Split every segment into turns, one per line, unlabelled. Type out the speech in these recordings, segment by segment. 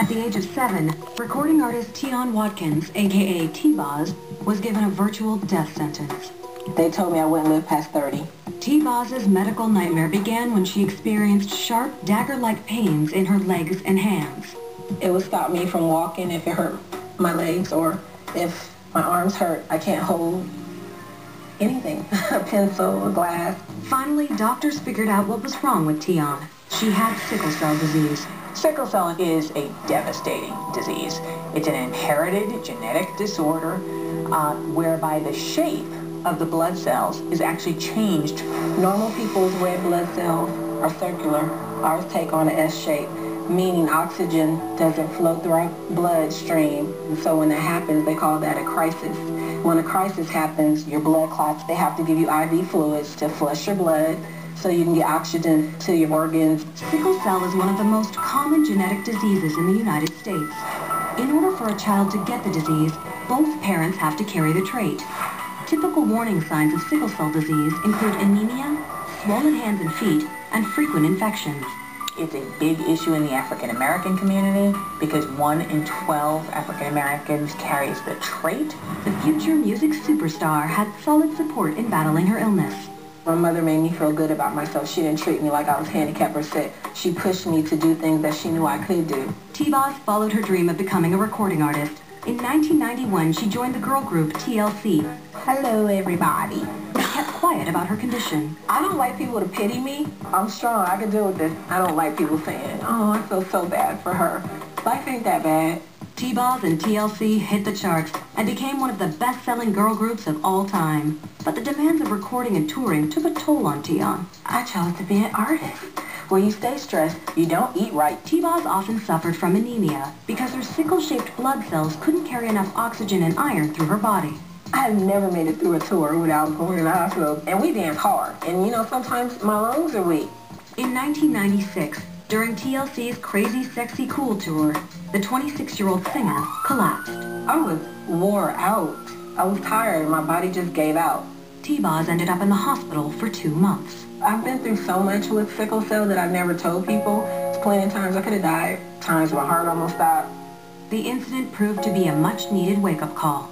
At the age of 7, recording artist Tion Watkins, a.k.a. T-Boz, was given a virtual death sentence.
They told me I wouldn't live past 30.
T-Boz's medical nightmare began when she experienced sharp, dagger-like pains in her legs and hands.
It would stop me from walking if it hurt my legs, or if my arms hurt, I can't hold anything, a pencil, a glass.
Finally, doctors figured out what was wrong with Tion. She had sickle cell disease.
Sickle cell is a devastating disease. It's an inherited genetic disorder whereby the shape of the blood cells is actually changed.
Normal people's red blood cells are circular. Ours take on an S shape, meaning oxygen doesn't flow through our bloodstream. And so when that happens, they call that a crisis. When a crisis happens, your blood clots, they have to give you IV fluids to flush your blood so you can get oxygen to your organs.
Sickle cell is one of the most common genetic diseases in the United States. In order for a child to get the disease, both parents have to carry the trait. Typical warning signs of sickle cell disease include anemia, swollen hands and feet, and frequent infections.
It's a big issue in the African American community because 1 in 12 African Americans carries the trait.
The future music superstar had solid support in battling her illness.
My mother made me feel good about myself. She didn't treat me like I was handicapped or sick. She pushed me to do things that she knew I could do.
T-Boz followed her dream of becoming a recording artist. In 1991, she joined the girl group TLC.
Hello, everybody.
But kept quiet about her condition.
I don't like people to pity me. I'm strong. I can deal with this. I don't like people saying, oh, I feel so bad for her. Life ain't that bad.
T-Boz and TLC hit the charts and became one of the best-selling girl groups of all time. But the demands of recording and touring took a toll on Tion.
I chose to be an artist. When you stay stressed, you don't eat right.
T-Boz often suffered from anemia because her sickle-shaped blood cells couldn't carry enough oxygen and iron through her body.
I have never made it through a tour without going to the hospital. And we dance hard. And, you know, sometimes my lungs are weak.
In 1996, during TLC's Crazy Sexy Cool tour, the 26-year-old singer collapsed.
I was wore out. I was tired. My body just gave out.
T-Boz ended up in the hospital for 2 months.
I've been through so much with sickle cell that I've never told people. There's plenty of times I could have died. Times my heart almost stopped.
The incident proved to be a much-needed wake-up call.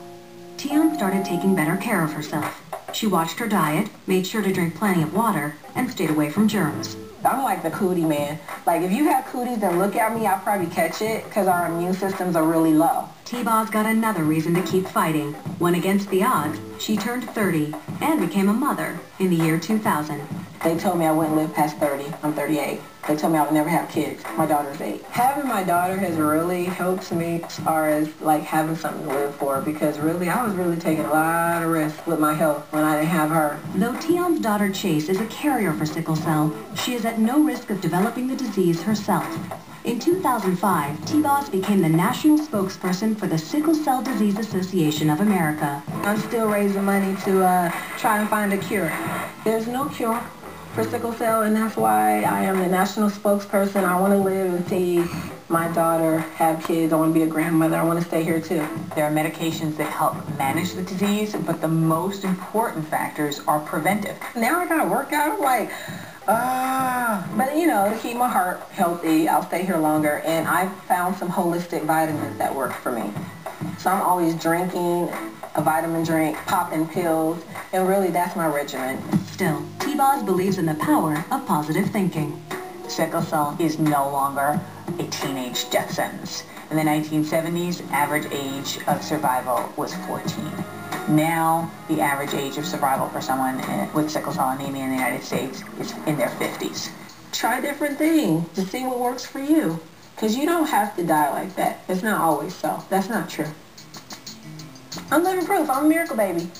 Tion started taking better care of herself. She watched her diet, made sure to drink plenty of water, and stayed away from germs.
I'm like the cootie man. Like, if you have cooties and look at me, I'll probably catch it because our immune systems are really low.
T-Boz got another reason to keep fighting. When against the odds, she turned 30 and became a mother in the year 2000.
They told me I wouldn't live past 30. I'm 38. They told me I would never have kids. My daughter's 8. Having my daughter has really helped me as far as, like, having something to live for, because really, I was really taking a lot of risks with my health when I didn't have her.
Though Tion's daughter Chase is a carrier for sickle cell, she is at no risk of developing the disease herself. In 2005, T-Boz became the national spokesperson for the Sickle Cell Disease Association of America.
I'm still raising money to try and find a cure. There's no cure for sickle cell, and that's why I am the national spokesperson. I want to live and see my daughter have kids. I want to be a grandmother. I want to stay here too.
There are medications that help manage the disease, but the most important factors are preventive.
Now I got to work out. I'm like, but you know, to keep my heart healthy, I'll stay here longer, and I've found some holistic vitamins that work for me. So I'm always drinking a vitamin drink, popping pills, and really that's my regimen.
Still, T-Boz believes in the power of positive thinking.
Sickle cell is no longer a teenage death sentence. In the 1970s, average age of survival was 14. Now, the average age of survival for someone with sickle cell anemia in the United States is in their 50s.
Try different things to see what works for you. Because you don't have to die like that. It's not always so. That's not true. I'm living proof. I'm a miracle baby.